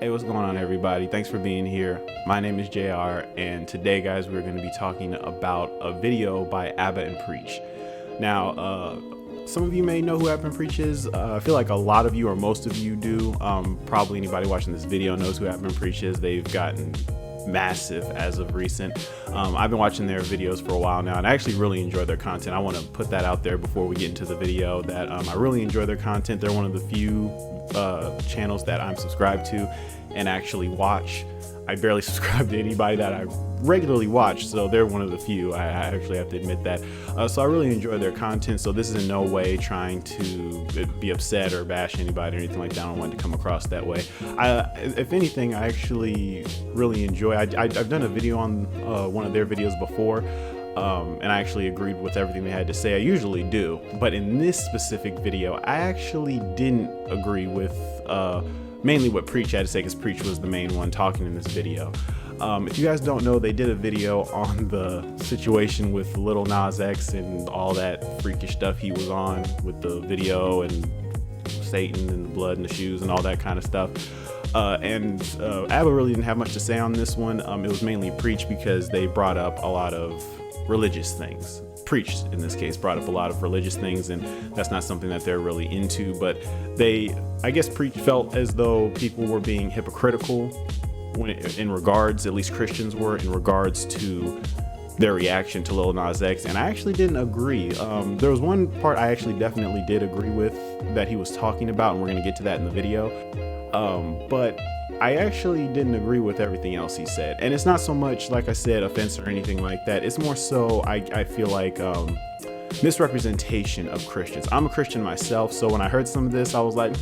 Hey, what's going on, everybody? Thanks for being here. My name is JR, and today, guys, we're going to be talking about a video by Abba and Preach. Now, some of you may know who Abba and Preach is. I feel like a lot of you, or most of you, do. Probably anybody watching this video knows who Abba and Preach is. They've gotten massive as of recent. I've been watching their videos for a while now, and I actually really enjoy their content. I want to put that out there before we get into the video that I really enjoy their content. They're one of the few channels that I'm subscribed to and actually watch. I barely subscribe to anybody that I regularly watch, so they're one of the few. I actually have to admit that. So I really enjoy their content, so this is in no way trying to be upset or bash anybody or anything like that. I don't want it to come across that way. If anything, I actually really enjoy. I've done a video on one of their videos before, and I actually agreed with everything they had to say. I usually do, but in this specific video, I actually didn't agree with mainly what Preach had to say, because Preach was the main one talking in this video. If you guys don't know, they did a video on the situation with Lil Nas X and all that freakish stuff he was on with the video and Satan and the blood and the shoes and all that kind of stuff. Abba really didn't have much to say on this one. It was mainly Preach, because they brought up a lot of religious things. Preach, in this case, brought up a lot of religious things, and that's not something that they're really into. But I guess Preach felt as though people were being hypocritical in regards, at least Christians were, in regards to their reaction to Lil Nas X, and I actually didn't agree. There was one part I actually definitely did agree with that he was talking about, and we're going to get to that in the video. But I actually didn't agree with everything else he said, and it's not so much, like I said, offense or anything like that. It's more so I feel like misrepresentation of Christians. I'm a Christian myself, so when I heard some of this, I was like,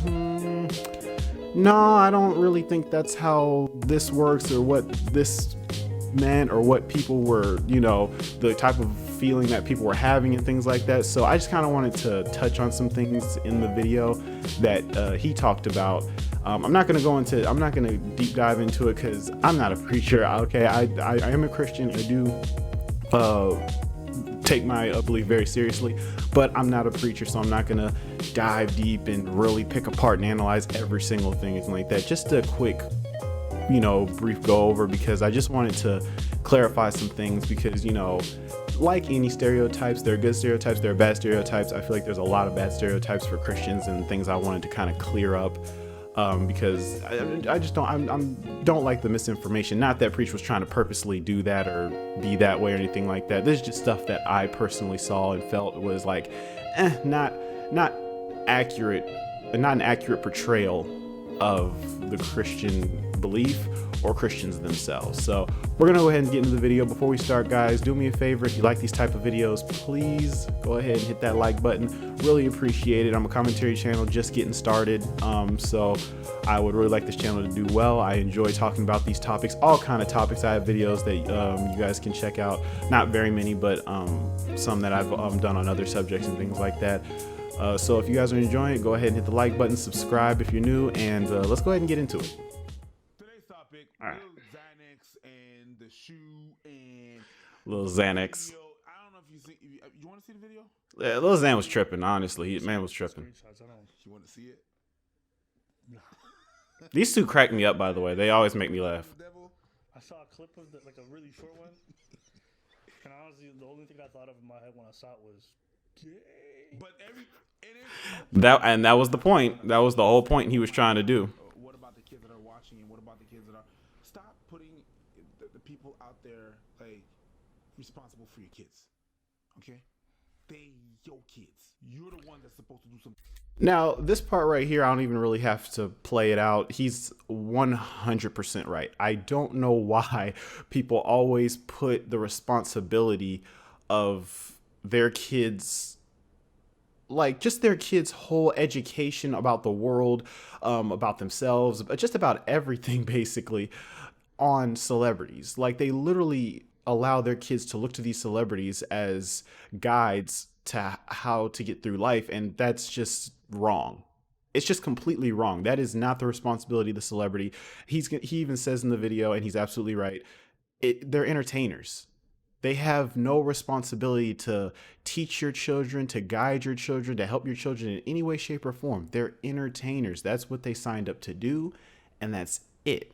no, I don't really think that's how this works, or what this meant, or what people were, the type of feeling that people were having and things like that. So I just kind of wanted to touch on some things in the video that he talked about. I'm not going to deep dive into it, because I'm not a preacher. Okay, I am a Christian. I do take my belief very seriously, but I'm not a preacher, so I'm not going to dive deep and really pick apart and analyze every single thing, anything like that. Just a quick, brief go over, because I just wanted to clarify some things, because, like any stereotypes, there are good stereotypes, there are bad stereotypes. I feel like there's a lot of bad stereotypes for Christians, and things I wanted to kind of clear up. Because I just don't like the misinformation. Not that Preach was trying to purposely do that or be that way or anything like that. This is just stuff that I personally saw and felt was like, not accurate, not an accurate portrayal of the Christian belief or Christians themselves. So we're gonna go ahead and get into the video. Before we start, guys, do me a favor. If you like these type of videos, please go ahead and hit that like button. Really appreciate it. I'm a commentary channel just getting started, so I would really like this channel to do well. I enjoy talking about these topics, all kind of topics. I have videos that you guys can check out. Not very many, but some that I've done on other subjects and things like that. So if you guys are enjoying it, go ahead and hit the like button, subscribe if you're new, and let's go ahead and get into it. Today's topic, All right. Lil Xanax and the shoe and Lil Xanax. video. I don't know if you see. You want to see the video? Yeah, Lil Xan was tripping, honestly. Man was tripping. You want to see it? These two crack me up, by the way. They always make me laugh. Devil. I saw a clip of like a really short one, and honestly, the only thing I thought of in my head when I saw it was gay. But That was the point. That was the whole point he was trying to do. What about the kids that are watching, and what about the kids that are? Stop putting the people out there like responsible for your kids. Okay, they your kids. You're the one that's supposed to do something. Now, this part right here, I don't even really have to play it out. He's 100% right. I don't know why people always put the responsibility of their kids, like just their kids' whole education about the world, about themselves, just about everything basically, on celebrities. Like they literally allow their kids to look to these celebrities as guides to how to get through life, and that's just wrong. It's just completely wrong. That is not the responsibility of the celebrity. He even says in the video, and he's absolutely right, they're entertainers. They have no responsibility to teach your children, to guide your children, to help your children in any way, shape, or form. They're entertainers. That's what they signed up to do, and that's it.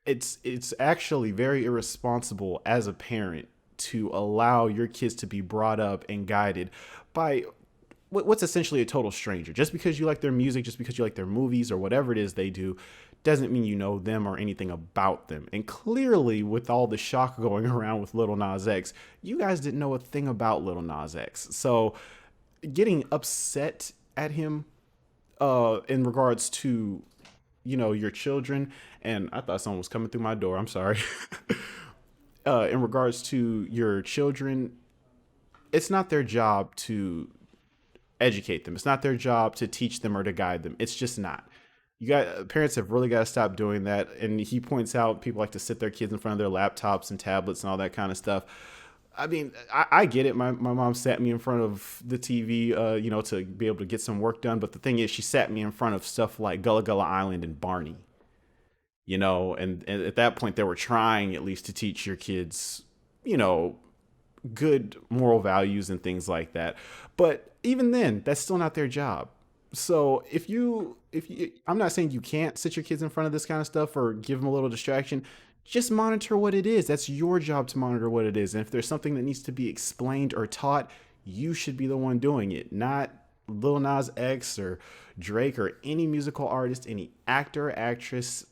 It's actually very irresponsible as a parent to allow your kids to be brought up and guided by what's essentially a total stranger. Just because you like their music, just because you like their movies or whatever it is they do, doesn't mean you know them or anything about them. And clearly, with all the shock going around with Lil Nas X, you guys didn't know a thing about Lil Nas X. So getting upset at him in regards to, you know, your children, and I thought someone was coming through my door. I'm sorry. In regards to your children, it's not their job to educate them. It's not their job to teach them or to guide them. It's just not. Parents have really got to stop doing that. And he points out people like to sit their kids in front of their laptops and tablets and all that kind of stuff. I mean, I get it. My mom sat me in front of the TV, you know, to be able to get some work done. But the thing is, she sat me in front of stuff like Gullah Gullah Island and Barney, you know, and at that point they were trying at least to teach your kids, you know, good moral values and things like that. But even then, that's still not their job. So I'm not saying you can't sit your kids in front of this kind of stuff or give them a little distraction. Just monitor what it is. That's your job to monitor what it is. And if there's something that needs to be explained or taught, you should be the one doing it, not Lil Nas X or Drake or any musical artist, any actor, actress,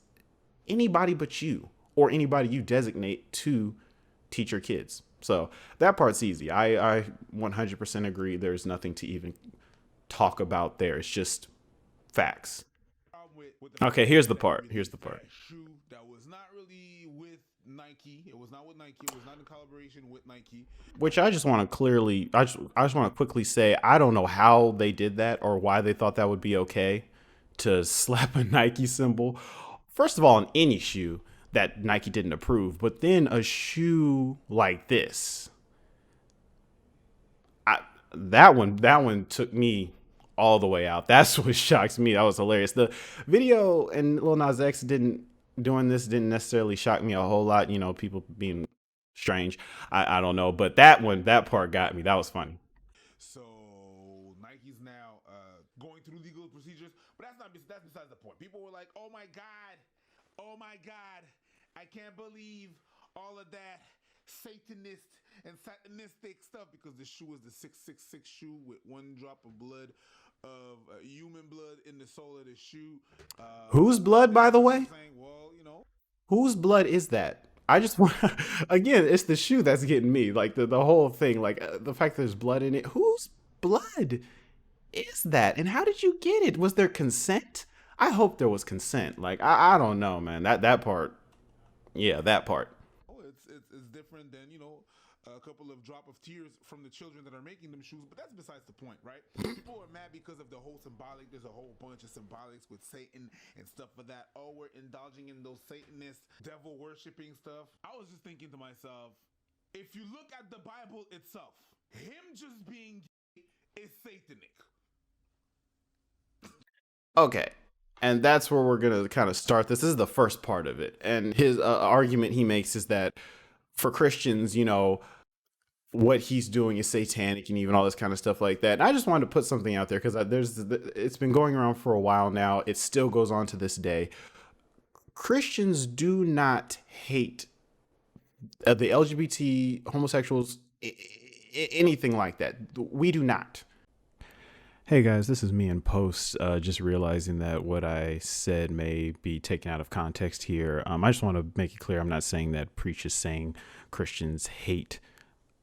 anybody but you or anybody you designate to teach your kids. So that part's easy. I 100% agree. There's nothing to even talk about there. It's just facts. Okay, here's the part. Here's the part. Shoe that was not really with Nike. It was not with Nike. It was not in collaboration with Nike. Which I just want to quickly say, I don't know how they did that or why they thought that would be okay to slap a Nike symbol. First of all, on any shoe that Nike didn't approve, but then a shoe like this. That one took me all the way out. That's what shocks me. That was hilarious. The video and Lil Nas X didn't necessarily shock me a whole lot. You know, people being strange. I don't know, but that part got me. That was funny. So Nike's now going through legal procedures, but that's besides the point. People were like, "Oh my God, I can't believe all of that Satanist and satanistic stuff," because the shoe is the 666 shoe with one drop of blood of human blood in the sole of the shoe. Whose blood, by the way? Saying, well, you know, whose blood is that? I just want, again, it's the shoe that's getting me. Like the whole thing, like the fact that there's blood in it. Whose blood is that? And how did you get it? Was there consent? I hope there was consent. Like, I don't know, man. That part. Yeah, that part. it's different than, you know, a couple of drop of tears from the children that are making them shoes, but that's besides the point, right? People are mad because of the whole symbolic. There's a whole bunch of symbolics with Satan and stuff for that. Oh, we're indulging in those Satanist, devil worshiping stuff. I was just thinking to myself, if you look at the Bible itself, him just being gay is satanic. Okay. And that's where we're going to kind of start this. This is the first part of it. And his argument he makes is that for Christians, you know, what he's doing is satanic and even all this kind of stuff like that. And I just wanted to put something out there because it's been going around for a while now. It still goes on to this day. Christians do not hate the LGBT, homosexuals, anything like that. We do not. Hey guys, this is me in post, just realizing that what I said may be taken out of context here. I just want to make it clear, I'm not saying that Preach is saying Christians hate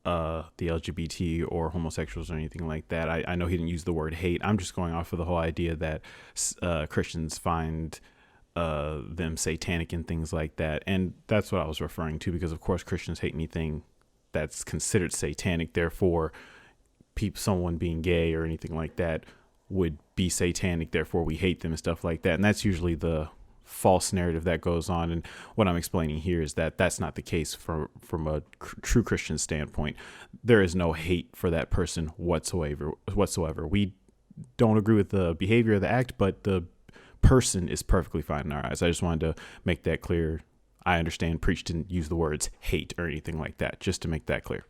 the LGBT or homosexuals or anything like that. I know he didn't use the word hate. I'm just going off of the whole idea that Christians find them satanic and things like that. And that's what I was referring to, because of course Christians hate anything that's considered satanic. Therefore, someone being gay or anything like that would be satanic. Therefore, we hate them and stuff like that. And that's usually the false narrative that goes on. And what I'm explaining here is that that's not the case from a true Christian standpoint. There is no hate for that person whatsoever. We don't agree with the behavior of the act, but the person is perfectly fine in our eyes. I just wanted to make that clear. I understand Preach didn't use the words hate or anything like that, just to make that clear.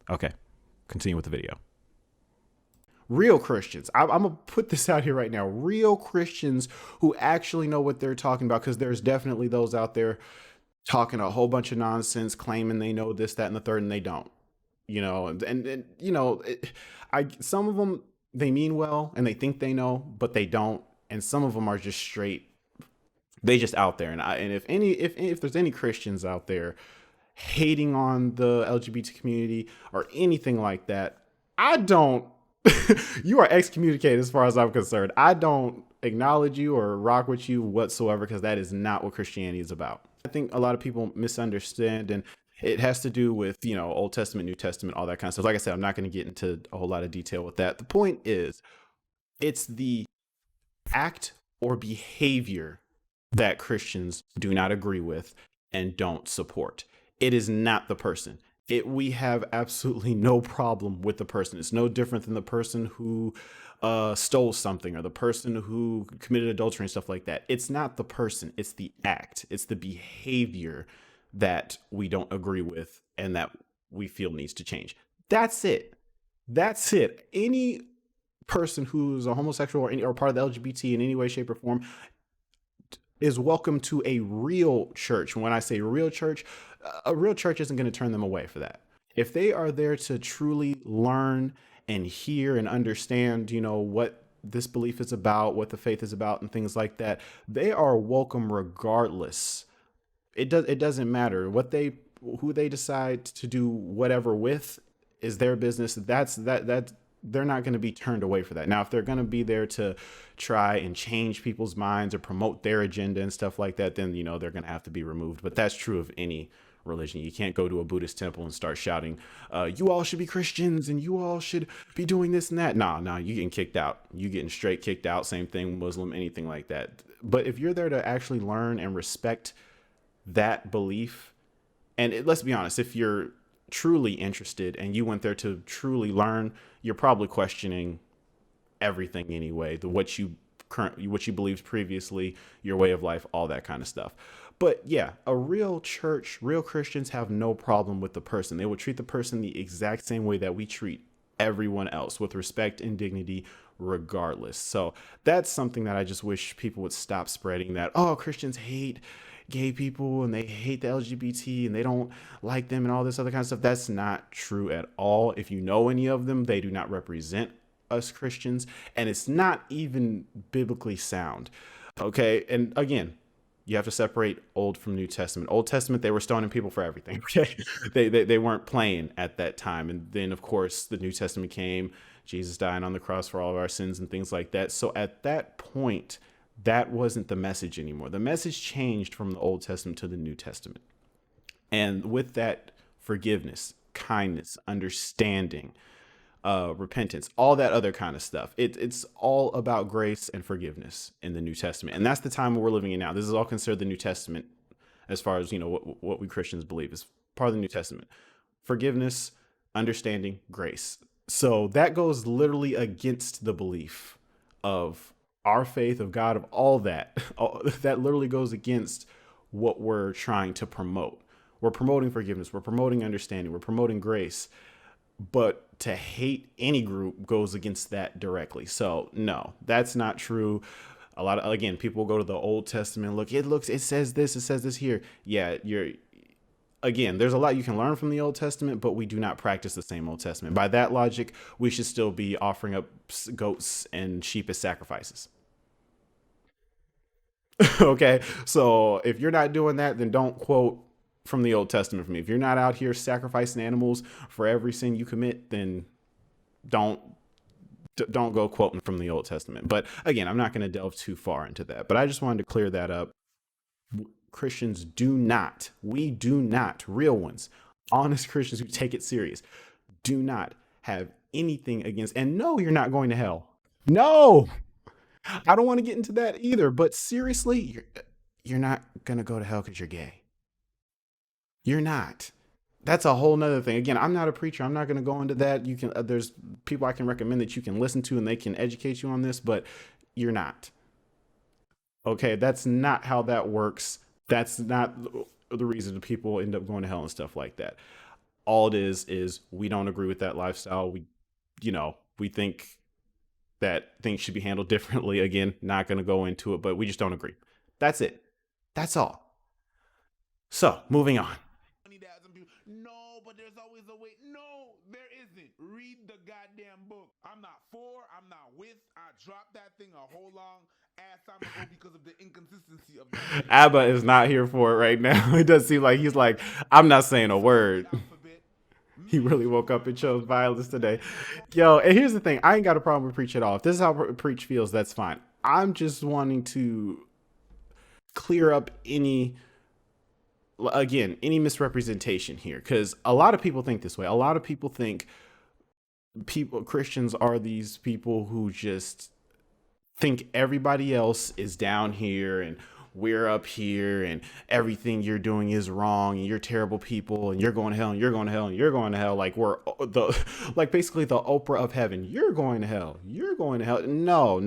Okay, continue with the video. real Christians. I'm gonna put this out here right now. Real Christians who actually know what they're talking about, because there's definitely those out there talking a whole bunch of nonsense, claiming they know this, that, and the third, and they don't. And some of them, they mean well and they think they know, but they don't. And some of them are just straight, they just out there. And if there's any Christians out there hating on the LGBT community or anything like that, I don't. You are excommunicated as far as I'm concerned. I don't acknowledge you or rock with you whatsoever, because that is not what Christianity is about. I think a lot of people misunderstand, and it has to do with, Old Testament, New Testament, all that kind of stuff. Like I said, I'm not going to get into a whole lot of detail with that. The point is, it's the act or behavior that Christians do not agree with and don't support. It is not the person. We have absolutely no problem with the person. It's no different than the person who stole something, or the person who committed adultery and stuff like that. It's not the person. It's the act. It's the behavior that we don't agree with and that we feel needs to change. That's it. That's it. Any person who's a homosexual or part of the LGBT in any way, shape, or form is welcome to a real church. When I say real church, a real church isn't going to turn them away for that. If they are there to truly learn and hear and understand, what this belief is about, what the faith is about, and things like that, they are welcome regardless. It doesn't matter who they decide to do whatever with is their business. That's they're not going to be turned away for that. Now, if they're going to be there to try and change people's minds or promote their agenda and stuff like that, then, they're going to have to be removed. But that's true of any religion. You can't go to a Buddhist temple and start shouting, you all should be Christians and you all should be doing this and that. Nah, you getting kicked out. You getting straight kicked out. Same thing, Muslim, anything like that. But if you're there to actually learn and respect that belief, and let's be honest, if you're truly interested and you went there to truly learn, you're probably questioning everything anyway, what you believed previously, your way of life, all that kind of stuff. But yeah, a real church, real Christians have no problem with the person. They will treat the person the exact same way that we treat everyone else, with respect and dignity, regardless. So that's something that I just wish people would stop spreading, that, oh, Christians hate gay people and they hate the LGBT and they don't like them and all this other kind of stuff. That's not true at all. If you know any of them, they do not represent us Christians, and it's not even biblically sound. Okay. And again, you have to separate Old from New Testament. Old Testament, they were stoning people for everything. Okay. They weren't playing at that time. And then of course the New Testament came, Jesus dying on the cross for all of our sins and things like that. So at that point, that wasn't the message anymore. The message changed from the Old Testament to the New Testament. And with that, forgiveness, kindness, understanding, repentance, all that other kind of stuff. It's all about grace and forgiveness in the New Testament. And that's the time we're living in now. This is all considered the New Testament, as far as, what we Christians believe is part of the New Testament. Forgiveness, understanding, grace. So that goes literally against the belief of our faith, of God, of all that. That literally goes against what we're trying to promote. We're promoting forgiveness. We're promoting understanding. We're promoting grace. But to hate any group goes against that directly. So no, that's not true. Again, people go to the Old Testament, it says this here. Yeah, there's a lot you can learn from the Old Testament, but we do not practice the same Old Testament. By that logic, we should still be offering up goats and sheep as sacrifices. Okay, so if you're not doing that, then don't quote from the Old Testament for me. If you're not out here sacrificing animals for every sin you commit, then don't go quoting from the Old Testament. But again, I'm not going to delve too far into that, but I just wanted to clear that up. Christians we do not, real ones, honest Christians who take it serious, do not have anything against, and no, you're not going to hell. No, I don't want to get into that either, but seriously, you're not going to go to hell because you're gay. You're not. That's a whole nother thing. Again, I'm not a preacher. I'm not going to go into that. You can, there's people I can recommend that you can listen to and they can educate you on this, but you're not. Okay. That's not how that works. That's not the reason people end up going to hell and stuff like that. All it is we don't agree with that lifestyle. We think that things should be handled differently. Again, not going to go into it, but we just don't agree. That's it. That's all. So, moving on. No, but there's always a way. No, there isn't. Read the goddamn book. I'm not for, I'm not with. I dropped that thing a whole long ass time ago because of the inconsistency of that. Abba is not here for it right now. It does seem like he's like, I'm not saying a word. He really woke up and chose violence today. Yo, and here's the thing. I ain't got a problem with Preach at all. If this is how Preach feels, that's fine. I'm just wanting to clear up any misrepresentation here, because a lot of people think this way. A lot of people think Christians are these people who just think everybody else is down here and we're up here and everything you're doing is wrong and you're terrible people and you're going to hell and you're going to hell and you're going to hell. Like we're basically the Oprah of heaven. You're going to hell. You're going to hell. No.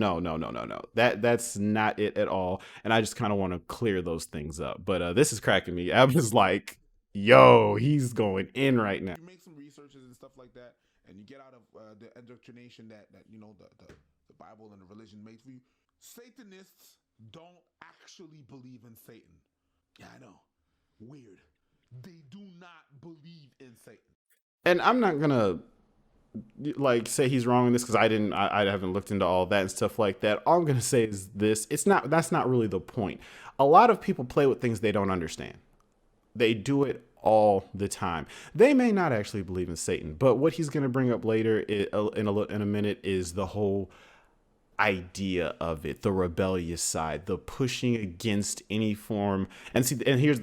That's not it at all. And I just kind of want to clear those things up. But this is cracking me. I was like, yo, he's going in right now. You make some researches and stuff like that, and you get out of the indoctrination that the Bible and the religion makes for you. Satanists don't actually believe in Satan. Yeah, I know. Weird. They do not believe in Satan. And I'm not gonna say he's wrong in this because I haven't looked into all that and stuff like that. All I'm gonna say is this: that's not really the point. A lot of people play with things they don't understand. They do it all the time. They may not actually believe in Satan, but what he's gonna bring up later in a minute is the whole idea of it, the rebellious side, the pushing against any form. And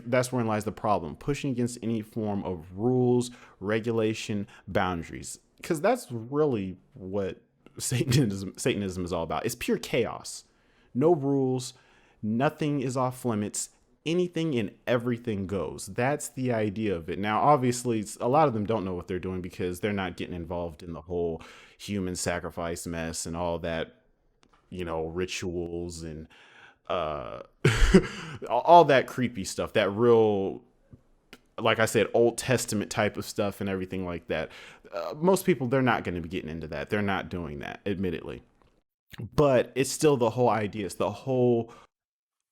that's wherein lies the problem: pushing against any form of rules, regulation, boundaries, because that's really what Satanism is all about. It's pure chaos. No rules, nothing is off limits. Anything and everything goes. That's the idea of it. Now, obviously, a lot of them don't know what they're doing because they're not getting involved in the whole human sacrifice mess and all that, rituals and all that creepy stuff, that real, like I said, Old Testament type of stuff and everything like that. Most people, they're not going to be getting into that. They're not doing that, admittedly. But it's still the whole idea. It's the whole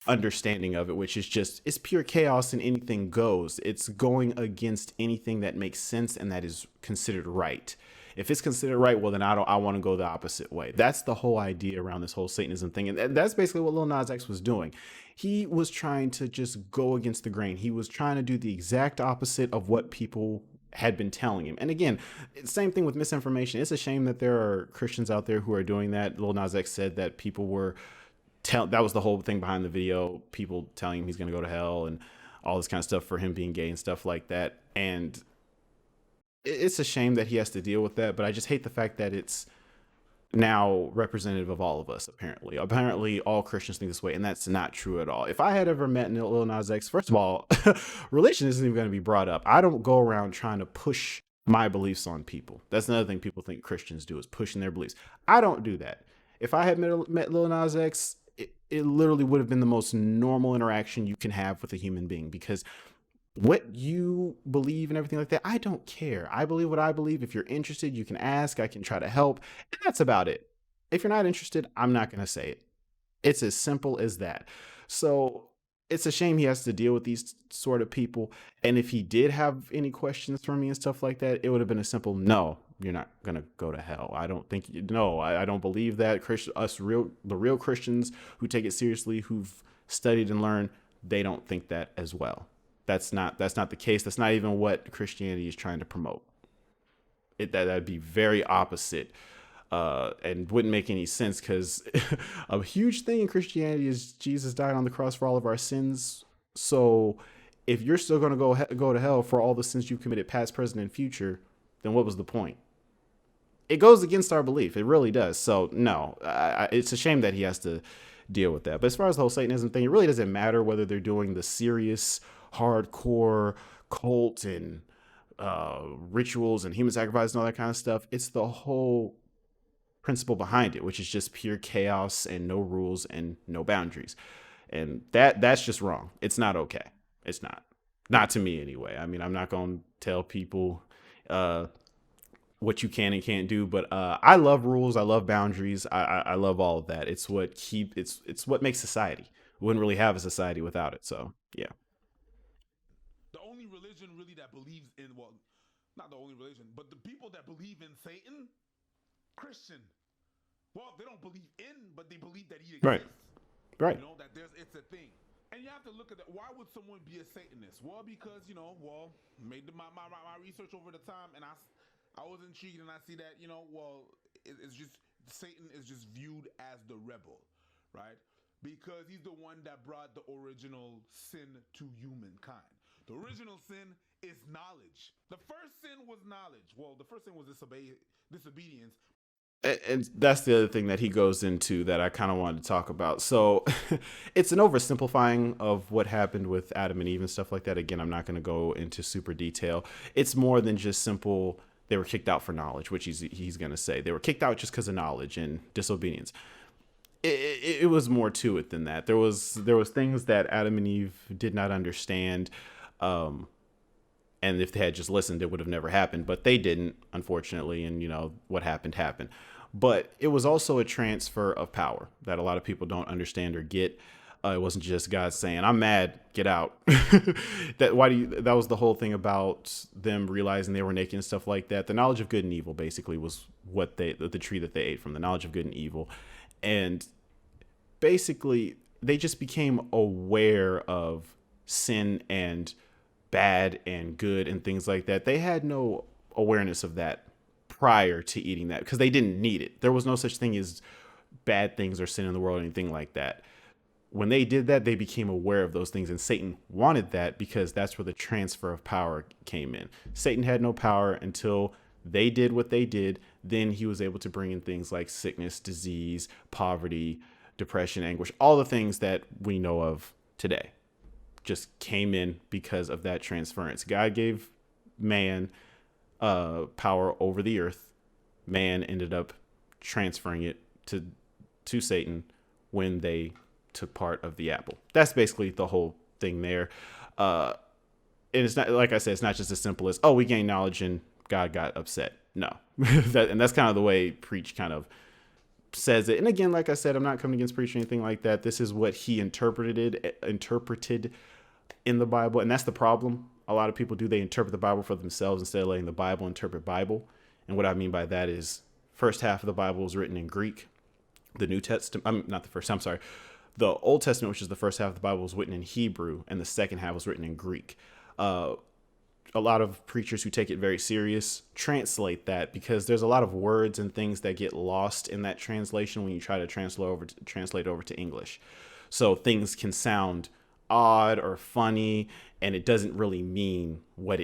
understanding of it, which is just, it's pure chaos and anything goes. It's going against anything that makes sense and that is considered right. If it's considered right, well, then I want to go the opposite way. That's the whole idea around this whole Satanism thing. And that's basically what Lil Nas X was doing. He was trying to just go against the grain. He was trying to do the exact opposite of what people had been telling him. And again, same thing with misinformation. It's a shame that there are Christians out there who are doing that. Lil Nas X said that people were that was the whole thing behind the video, people telling him he's going to go to hell and all this kind of stuff for him being gay and stuff like that. And it's a shame that he has to deal with that, but I just hate the fact that it's now representative of all of us. Apparently all Christians think this way, and that's not true at all. If I had ever met Lil Nas X, first of all, religion isn't even going to be brought up. I don't go around trying to push my beliefs on people. That's another thing people think Christians do, is pushing their beliefs. I don't do that. If I had met Lil Nas X, it literally would have been the most normal interaction you can have with a human being, because what you believe and everything like that, I don't care. I believe what I believe. If you're interested, you can ask. I can try to help. And that's about it. If you're not interested, I'm not going to say it. It's as simple as that. So it's a shame he has to deal with these sort of people. And if he did have any questions for me and stuff like that, it would have been a simple, no, you're not going to go to hell. I don't think, I don't believe that. The real Christians who take it seriously, who've studied and learned, they don't think that as well. That's not the case. That's not even what Christianity is trying to promote. That'd be very opposite, and wouldn't make any sense, because a huge thing in Christianity is Jesus died on the cross for all of our sins. So if you're still going to go to hell for all the sins you've committed, past, present, and future, then what was the point? It goes against our belief. It really does. So no, it's a shame that he has to deal with that. But as far as the whole Satanism thing, it really doesn't matter whether they're doing the serious, hardcore cult and rituals and human sacrifice and all that kind of stuff. It's the whole principle behind it, which is just pure chaos and no rules and no boundaries. And that's just wrong. It's not okay. It's not to me anyway. I mean, I'm not going to tell people what you can and can't do. But I love rules. I love boundaries. I love all of that. It's what makes society. We wouldn't really have a society without it. So yeah. The only religion really that believes in, well, not the only religion, but the people that believe in Satan, Christian. Well, they don't believe in, but they believe that he Right. exists. Right. You know, that it's a thing. And you have to look at that. Why would someone be a Satanist? Well, because, made my research over the time, and I was intrigued, and I see that, it's just, Satan is just viewed as the rebel, right? Because he's the one that brought the original sin to humankind. The original sin is knowledge. The first sin was knowledge. Well, the first sin was disobedience. And that's the other thing that he goes into that I kind of wanted to talk about. So it's an oversimplifying of what happened with Adam and Eve and stuff like that. Again, I'm not going to go into super detail. It's more than just simple. They were kicked out for knowledge, which he's going to say. They were kicked out just because of knowledge and disobedience. It was more to it than that. There was things that Adam and Eve did not understand. And if they had just listened, it would have never happened. But they didn't, unfortunately. And, what happened. But it was also a transfer of power that a lot of people don't understand or get. It wasn't just God saying, "I'm mad, get out." That was the whole thing about them realizing they were naked and stuff like that. The knowledge of good and evil basically was what the tree that they ate from, the knowledge of good and evil. And basically they just became aware of sin and bad and good and things like that. They had no awareness of that prior to eating that because they didn't need it. There was no such thing as bad things or sin in the world or anything like that. When they did that, they became aware of those things, and Satan wanted that because that's where the transfer of power came in. Satan had no power until they did what they did. Then he was able to bring in things like sickness, disease, poverty, depression, anguish, all the things that we know of today just came in because of that transference. God gave man power over the earth. Man ended up transferring it to Satan when they took part of the apple. That's basically the whole thing there. And it's not, like I said, it's not just as simple as, we gained knowledge and God got upset. No. And that's kind of the way Preach kind of says it. And again, like I said, I'm not coming against Preach or anything like that. This is what he interpreted in the Bible. And that's the problem. A lot of people do. They interpret the Bible for themselves instead of letting the Bible interpret Bible. And what I mean by that is first half of the Bible was written in Greek. The New Testament, the Old Testament, which is the first half of the Bible, was written in Hebrew, and the second half was written in Greek. A lot of preachers who take it very serious translate that because there's a lot of words and things that get lost in that translation when you try to translate over to English. So things can sound odd or funny, and it doesn't really mean what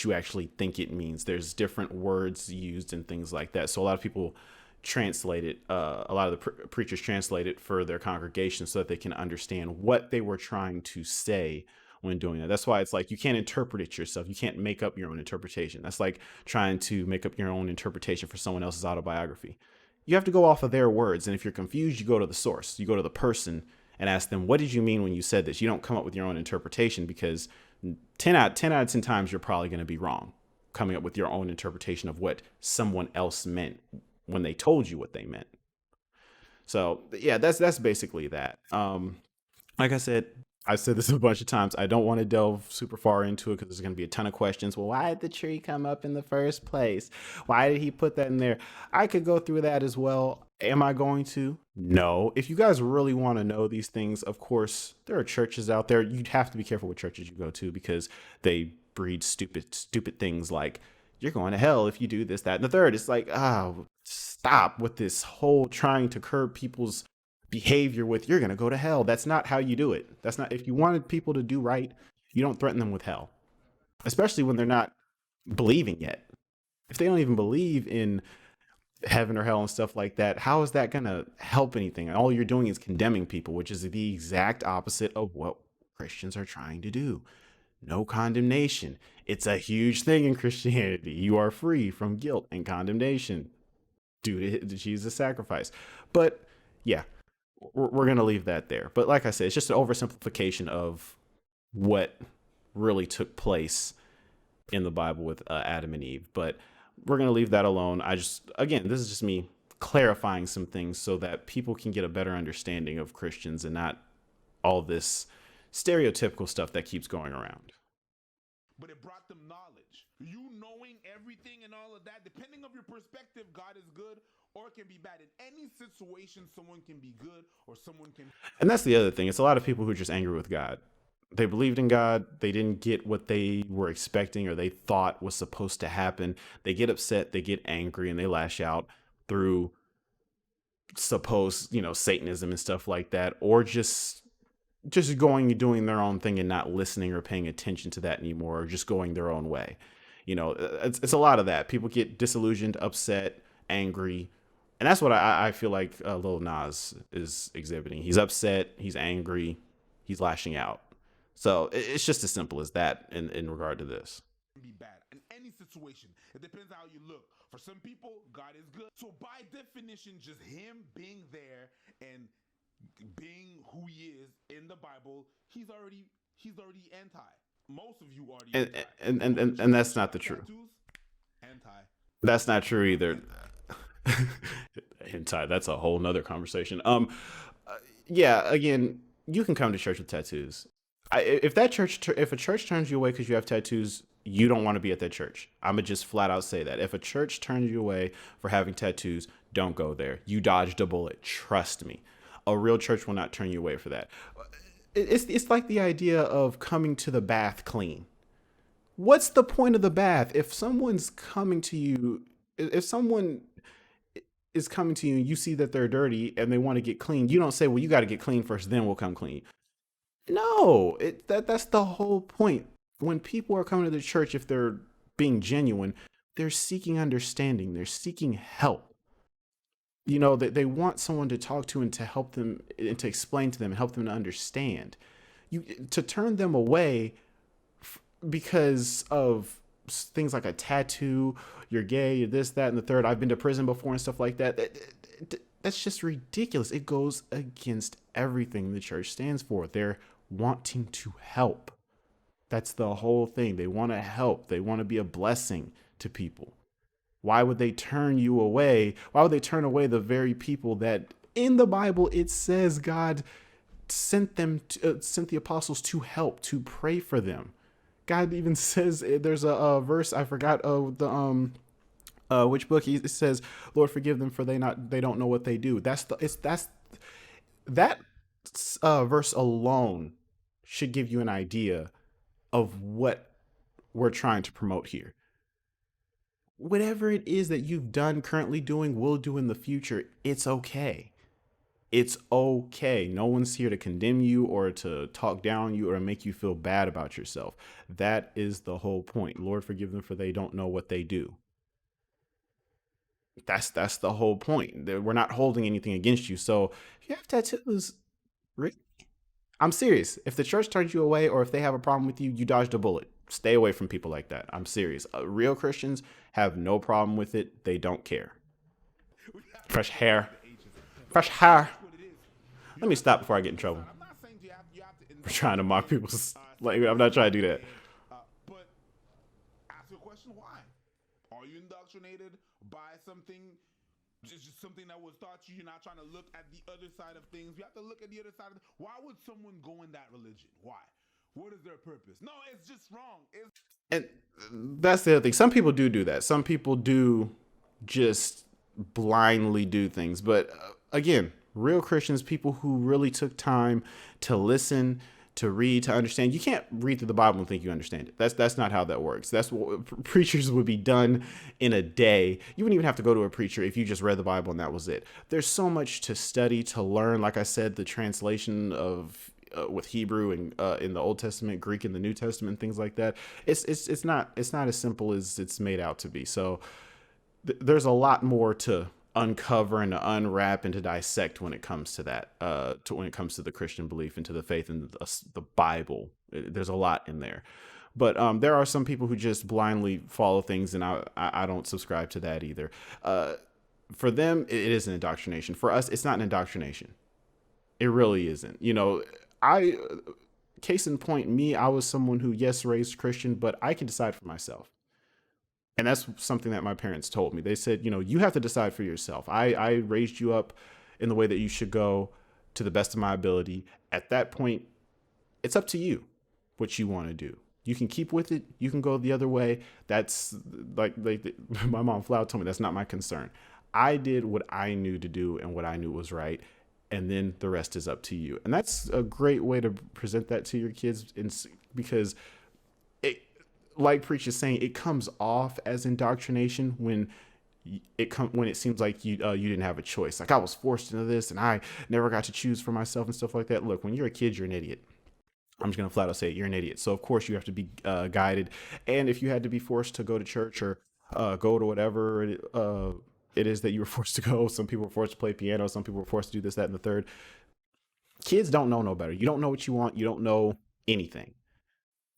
you actually think it means. There's different words used and things like that. So a lot of people translate it. A lot of the preachers translate it for their congregation so that they can understand what they were trying to say when doing that. That's why it's like you can't interpret it yourself. You can't make up your own interpretation. That's like trying to make up your own interpretation for someone else's autobiography. You have to go off of their words. And if you're confused, you go to the source. You go to the person and ask them, what did you mean when you said this? You don't come up with your own interpretation because 10 out of 10 times, you're probably going to be wrong coming up with your own interpretation of what someone else meant when they told you what they meant. So yeah, that's basically that. Like I said, I've said this a bunch of times. I don't want to delve super far into it because there's going to be a ton of questions. Well, why did the tree come up in the first place? Why did he put that in there? I could go through that as well. Am I going to? No. If you guys really want to know these things, of course, there are churches out there. You'd have to be careful what churches you go to because they breed stupid things like you're going to hell if you do this, that, and the third. It's like, stop with this whole trying to curb people's behavior with you're going to go to hell. That's not how you do it. That's not, if you wanted people to do right, you don't threaten them with hell, especially when they're not believing yet. If they don't even believe in heaven or hell and stuff like that, how is that going to help anything? All you're doing is condemning people, which is the exact opposite of what Christians are trying to do. No condemnation. It's a huge thing in Christianity. You are free from guilt and condemnation due to Jesus' sacrifice. But yeah, we're going to leave that there. But like I said, it's just an oversimplification of what really took place in the Bible with Adam and Eve. But we're going to leave that alone. Again, this is just me clarifying some things so that people can get a better understanding of Christians and not all this stereotypical stuff that keeps going around. But it brought them knowledge. You knowing everything and all of that, depending on your perspective, God is good or it can be bad. In any situation, someone can be good or someone can. And that's the other thing. It's a lot of people who are just angry with God. They believed in God. They didn't get what they were expecting or they thought was supposed to happen. They get upset, they get angry, and they lash out through supposed, Satanism and stuff like that, or just going and doing their own thing and not listening or paying attention to that anymore, or just going their own way. It's a lot of that. People get disillusioned, upset, angry. And that's what I feel like Lil Nas is exhibiting. He's upset, he's angry, he's lashing out. So it's just as simple as that in regard to this. Be bad in any situation. It depends how you look. For some people, God is good. So by definition, just him being there and being who he is in the Bible, he's already anti. Most of you already and that's not the truth. Anti. That's not true either. Hentai, that's a whole nother conversation. Yeah, again, you can come to church with tattoos. If a church turns you away because you have tattoos, you don't want to be at that church. I'm gonna just flat out say that. If a church turns you away for having tattoos, don't go there. You dodged a bullet. Trust me. A real church will not turn you away for that. It's like the idea of coming to the bath clean. What's the point of the bath if someone's coming to you? If someone is coming to you and you see that they're dirty and they want to get clean, you don't say, well, you got to get clean first, then we'll come clean. No, that's the whole point. When people are coming to the church, if they're being genuine, they're seeking understanding. They're seeking help. They want someone to talk to and to help them and to explain to them and help them to understand. To turn them away because of things like a tattoo, you're gay, you're this, that, and the third. I've been to prison before and stuff like that. That's just ridiculous. It goes against everything the church stands for. They're wanting to help. That's the whole thing. They want to help. They want to be a blessing to people. Why would they turn you away? Why would they turn away the very people that in the Bible it says God sent the apostles to help, to pray for them? God even says there's a verse, I forgot which book. It says, "Lord, forgive them, for they don't know what they do." That verse alone should give you an idea of what we're trying to promote here. Whatever it is that you've done, currently doing, will do in the future, it's okay. It's okay. No one's here to condemn you or to talk down on you or make you feel bad about yourself. That is the whole point. Lord, forgive them, for they don't know what they do. That's the whole point. We're not holding anything against you. So if you have tattoos, really? I'm serious. If the church turns you away or if they have a problem with you, you dodged a bullet. Stay away from people like that. I'm serious. Real Christians have no problem with it. They don't care. Fresh hair. Fresh hair. Let me stop before I get in trouble. I'm not saying you have to For trying to mock people's like, I'm not trying to do that. But ask your question, why? Are you indoctrinated by something? Just something that was taught you. You're not trying to look at the other side of things. You have to look at the other side of it. Why would someone go in that religion? Why? What is their purpose? No, it's just wrong. And that's the other thing. Some people do that. Some people do just blindly do things. But again, real Christians, people who really took time to listen, to read, to understand. You can't read through the Bible and think you understand it. That's not how that works. That's what preachers would be done in a day. You wouldn't even have to go to a preacher if you just read the Bible and that was it. There's so much to study, to learn. Like I said, the translation of with Hebrew and in the Old Testament, Greek in the New Testament, things like that. It's not as simple as it's made out to be. So there's a lot more to uncover and to unwrap and to dissect when it comes to that, when it comes to the Christian belief and to the faith in the Bible. There's a lot in there. But there are some people who just blindly follow things, and I don't subscribe to that either. For them, it is an indoctrination. For us, it's not an indoctrination. It really isn't. Case in point, me, I was someone who, yes, raised Christian, but I can decide for myself. And that's something that my parents told me. They said, you know, you have to decide for yourself. I raised you up in the way that you should go to the best of my ability. At that point, it's up to you what you want to do. You can keep with it. You can go the other way. That's like my mom flat out told me that's not my concern. I did what I knew to do and what I knew was right. And then the rest is up to you. And that's a great way to present that to your kids. Because it, like Preach is saying, it comes off as indoctrination when when it seems like you didn't have a choice. Like I was forced into this and I never got to choose for myself and stuff like that. Look, when you're a kid, you're an idiot. I'm just gonna flat out say it, you're an idiot. So of course you have to be guided. And if you had to be forced to go to church or go to whatever it is that you were forced to go, some people were forced to play piano, some people were forced to do this, that, and the third. Kids don't know no better. You don't know what you want. You don't know anything.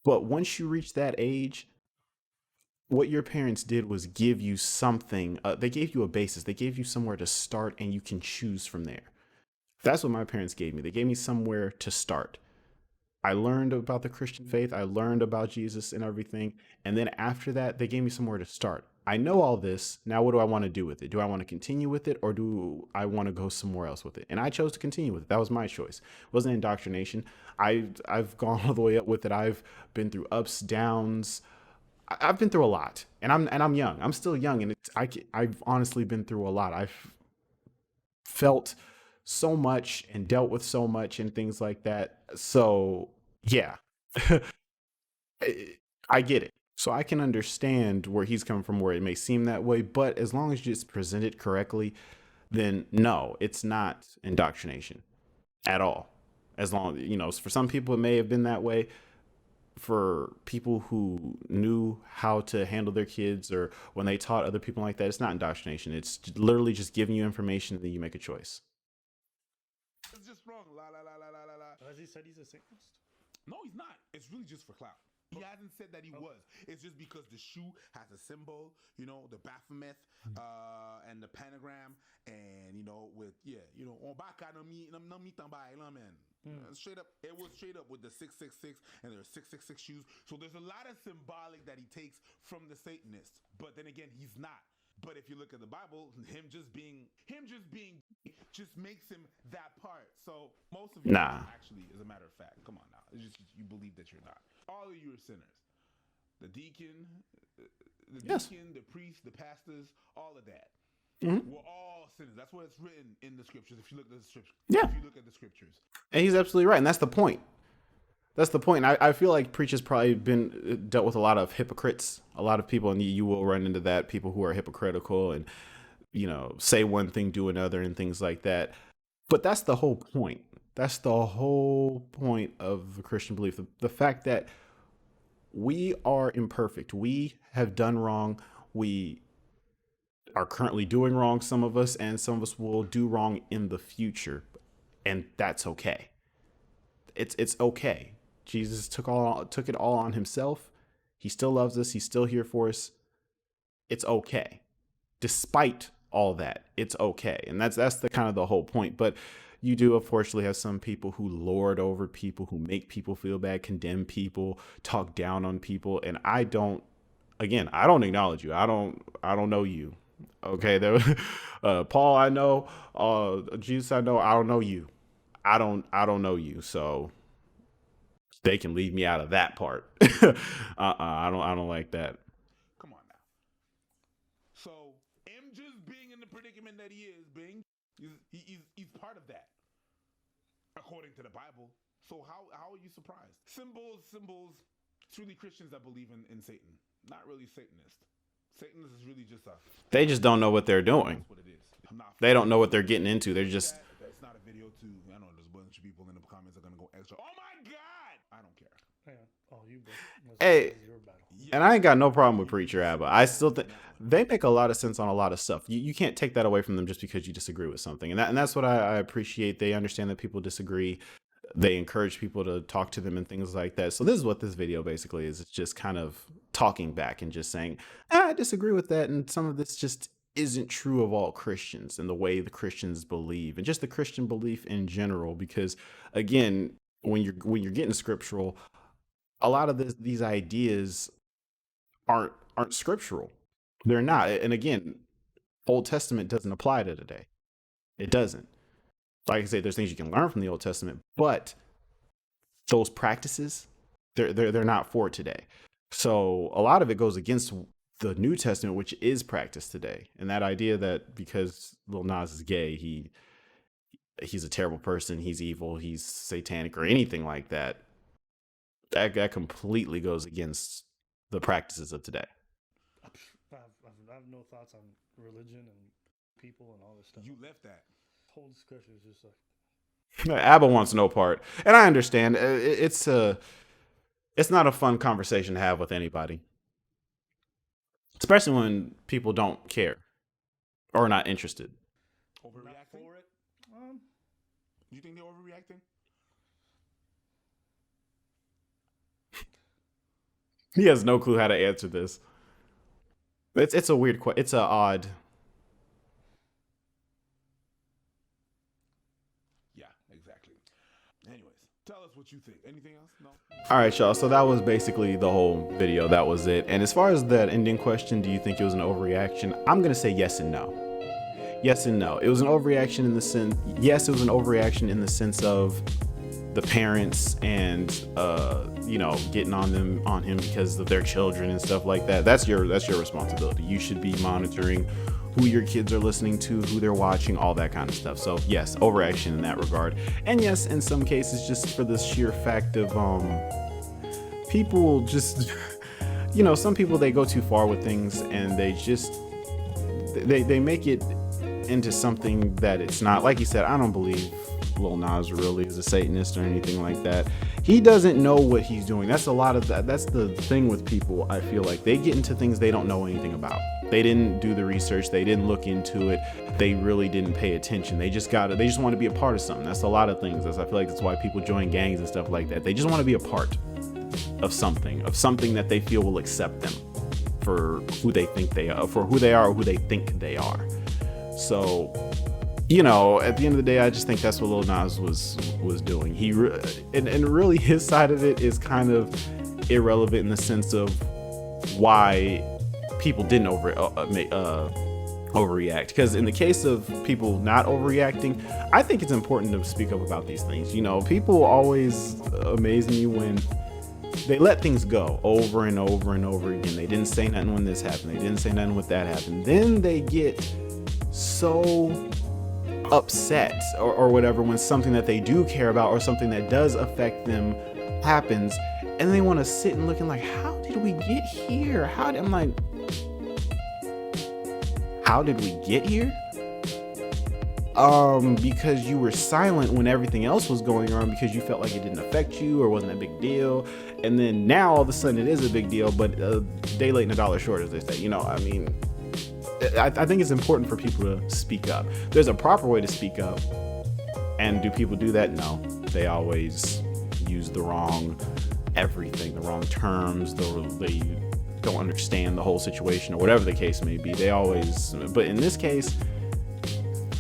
But once you reach that age, what your parents did was give you something. They gave you a basis. They gave you somewhere to start, and you can choose from there. That's what my parents gave me. They gave me somewhere to start. I learned about the Christian faith. I learned about Jesus and everything. And then after that, they gave me somewhere to start. I know all this. Now, what do I want to do with it? Do I want to continue with it or do I want to go somewhere else with it? And I chose to continue with it. That was my choice. It wasn't indoctrination. I've gone all the way up with it. I've been through ups, downs. I've been through a lot, and I'm young. I'm still young, and I've honestly been through a lot. I've felt so much and dealt with so much and things like that. So yeah, I get it. So I can understand where he's coming from, where it may seem that way, but as long as you just present it correctly, then no, it's not indoctrination at all. As long, you know, for some people it may have been that way. For people who knew how to handle their kids or when they taught other people like that, it's not indoctrination. It's literally just giving you information and then you make a choice. It's just wrong. La la la la la la la. Has he said he's a Satanist? No, he's not. It's really just for clout. He hasn't said that he was. It's just because the shoe has a symbol, you know, the Baphomet, and the pentagram, and you know, with on baka no mi tambay man. Straight up, it was straight up with the 666, and there are 666 shoes. So there's a lot of symbolic that he takes from the Satanists, but then again, he's not. But if you look at the Bible, him just being just makes him that part. So most of you actually, as a matter of fact, come on now, it's just you believe that you're not. All of you are sinners. The deacon, the priest, the pastors, all of that. Mm-hmm. We're all sinners. That's what it's written in the scriptures. If you look at the scriptures, if you look at the scriptures, and he's absolutely right, and that's the point. That's the point. I feel like Preach has probably been dealt with a lot of hypocrites, a lot of people, and you will run into that, people who are hypocritical and, you know, say one thing, do another and things like that. But that's the whole point. That's the whole point of the Christian belief. The fact that we are imperfect. We have done wrong. We are currently doing wrong, some of us, and some of us will do wrong in the future. And that's okay. It's okay. Jesus took it all on himself. He still loves us. He's still here for us. It's okay. Despite all that, it's okay. And that's the kind of the whole point. But you do unfortunately have some people who lord over people, who make people feel bad, condemn people, talk down on people. And I don't acknowledge you. I don't know you. Okay. Paul, I know, Jesus, I know. I don't know you. I don't know you. So they can leave me out of that part. I don't like that. Come on now. So him just being in the predicament that he is, he's part of that, according to the Bible. So how are you surprised? Symbols. It's really Christians that believe in Satan, not really Satanists. Satanists is really just They just don't know what they're doing. That's what it is. They don't know what they're getting into. They're just. It's not a video too. I know there's a bunch of people in the comments are gonna go extra. Oh my God! I don't care. Yeah. Oh, you. Hey, and I ain't got no problem with Preacher Abba. I still think they make a lot of sense on a lot of stuff. You can't take that away from them just because you disagree with something, and that's what I appreciate. They understand that people disagree. They encourage people to talk to them and things like that. So this is what this video basically is. It's just kind of talking back and just saying, I disagree with that, and some of this just isn't true of all Christians and the way the Christians believe and just the Christian belief in general. Because again, when you're getting scriptural, a lot of these ideas aren't scriptural. They're not. And again, Old Testament doesn't apply to today. It doesn't. Like I say, there's things you can learn from the Old Testament, but those practices, they're not for today. So a lot of it goes against the New Testament, which is practiced today. And that idea that because Lil Nas is gay, he's a terrible person, he's evil, he's satanic, or anything like that, that completely goes against the practices of today. I have no thoughts on religion and people and all this stuff. You left that. Whole discussion is just like ABBA wants no part, and I understand. It's not a fun conversation to have with anybody, especially when people don't care or are not interested. not Overreacting? for it. You think they're overreacting? He has no clue how to answer this. It's a weird question. It's a odd. Yeah, exactly. Anyways, tell us what you think. Anything else? No? All right, y'all. So that was basically the whole video. That was it. And as far as that ending question, do you think it was an overreaction? I'm gonna say yes and no. Yes and no. It was an overreaction in the sense. Yes, it was an overreaction in the sense of the parents and getting on him because of their children and stuff like that. That's your responsibility. You should be monitoring who your kids are listening to, who they're watching, all that kind of stuff. So yes, overreaction in that regard. And yes, in some cases, just for the sheer fact of people just some people, they go too far with things and they make it into something that it's not. Like you said, I don't believe Lil Nas really is a Satanist or anything like that. He doesn't know what he's doing. That's a lot of that. That's the thing with people. I feel like they get into things they don't know anything about. They didn't do the research. They didn't look into it. They really didn't pay attention. They just want to be a part of something. That's a lot of things. I feel like that's why people join gangs and stuff like that. They just want to be a part of something that they feel will accept them for who they think they are, for who they are, or who they think they are. So, at the end of the day, I just think that's what Lil Nas was doing. And really his side of it is kind of irrelevant in the sense of why people didn't overreact. Because in the case of people not overreacting, I think it's important to speak up about these things. People always amaze me when they let things go over and over and over again. They didn't say nothing when this happened. They didn't say nothing when that happened. Then they get so upset or whatever when something that they do care about or something that does affect them happens, and they want to sit and looking like, how did we get here? I'm like, how did we get here? Because you were silent when everything else was going on because you felt like it didn't affect you or wasn't a big deal, and then now all of a sudden it is a big deal, but a day late and a dollar short, as they say. I think it's important for people to speak up. There's a proper way to speak up. And do people do that? No. They always use the wrong everything, the wrong terms, they don't understand the whole situation or whatever the case may be. But in this case,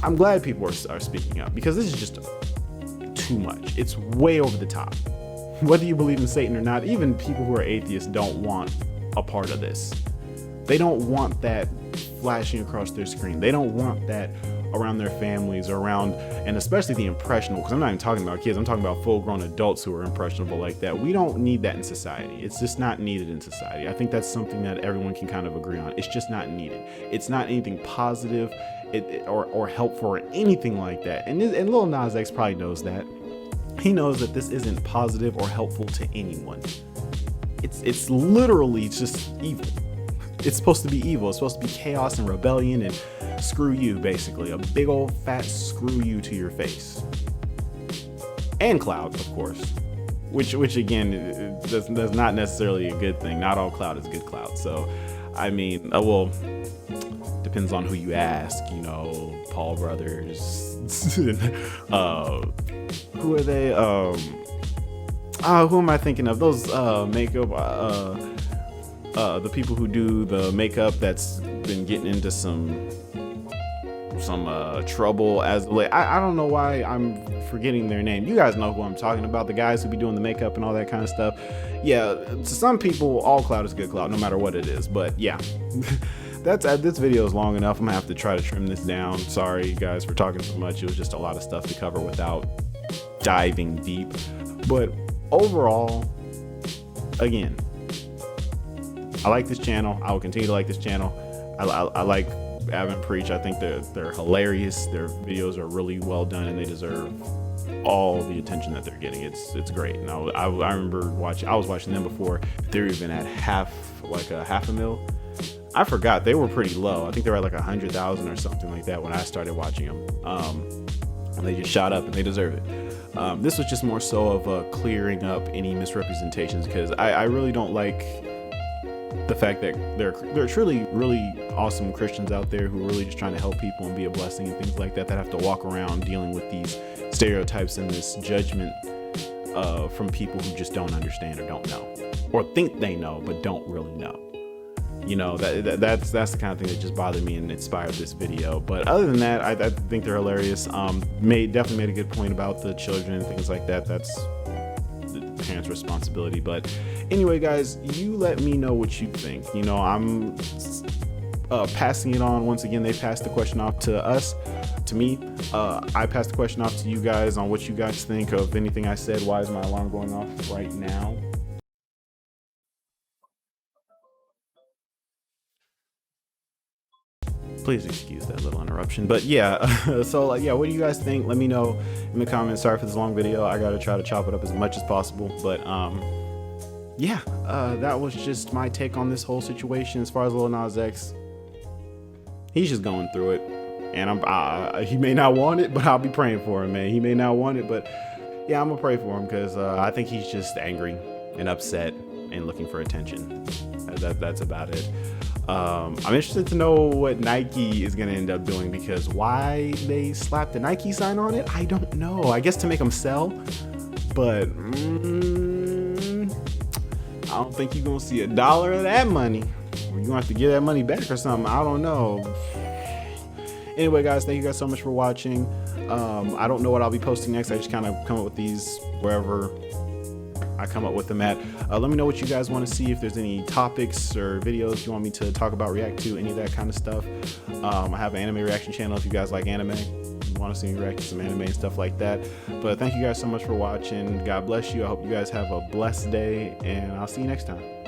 I'm glad people are speaking up because this is just too much. It's way over the top. Whether you believe in Satan or not, even people who are atheists don't want a part of this. They don't want that flashing across their screen. They don't want that around their families or around, and especially the impressionable, because I'm not even talking about kids. I'm talking about full-grown adults who are impressionable like that. We don't need that in society. It's just not needed in society. I think that's something that everyone can kind of agree on. It's just not needed. It's not anything positive or helpful or anything like that. And Lil Nas X probably knows that. He knows that this isn't positive or helpful to anyone. It's literally just evil. It's supposed to be evil. It's supposed to be chaos and rebellion and screw you, basically. A big old fat screw you to your face. And cloud, of course. Which again, that's not necessarily a good thing. Not all cloud is good cloud. So, depends on who you ask. Paul Brothers. Who are they? Who am I thinking of? Those makeup... the people who do the makeup that's been getting into some trouble as of late. I don't know why I'm forgetting their name. You guys know who I'm talking about. The guys who be doing the makeup and all that kind of stuff. Yeah, to some people, all cloud is good cloud, no matter what it is. But yeah, this video is long enough. I'm gonna have to try to trim this down. Sorry guys for talking so much. It was just a lot of stuff to cover without diving deep. But overall, again, I like this channel. I will continue to like this channel. I like Abbott and Preach. I think they're hilarious. Their videos are really well done, and they deserve all the attention that they're getting. It's great. And I remember I was watching them before they're even at half a mil. I forgot they were pretty low. I think they were at like 100,000 or something like that when I started watching them. And they just shot up, and they deserve it. This was just more so of clearing up any misrepresentations, because I really don't like the fact that there are truly really awesome Christians out there who are really just trying to help people and be a blessing and things like that have to walk around dealing with these stereotypes and this judgment from people who just don't understand or don't know, or think they know but don't really know. You know, that's the kind of thing that just bothered me and inspired this video. But other than that, I think they're hilarious. Definitely made a good point about the children and things like that. That's the parents' responsibility. But anyway, guys, you let me know what you think. You know, I'm passing it on. Once again, they passed the question off to me. I passed the question off to you guys on what you guys think of anything I said. Why is my alarm going off right now? Please excuse that little interruption. But yeah, so like, yeah, what do you guys think? Let me know in the comments. Sorry for this long video. I gotta try to chop it up as much as possible. But yeah, that was just my take on this whole situation. As far as Lil Nas X, he's just going through it, and he may not want it, but I'll be praying for him, man. He may not want it, but yeah, I'm gonna pray for him, because I think he's just angry and upset and looking for attention. That's about it. I'm interested to know what Nike is gonna end up doing, because why they slapped the Nike sign on it, I don't know. I guess to make them sell, but I don't think you're gonna see $1 of that money. Or you're gonna have to give that money back or something. I don't know. Anyway, guys, thank you guys so much for watching. I don't know what I'll be posting next. I just kind of come up with these wherever I come up with them at. Let me know what you guys want to see, if there's any topics or videos you want me to talk about, react to, any of that kind of stuff. I have an anime reaction channel if you guys like anime, you want to see me react to some anime and stuff like that. But thank you guys so much for watching. God bless you. I hope you guys have a blessed day, and I'll see you next time.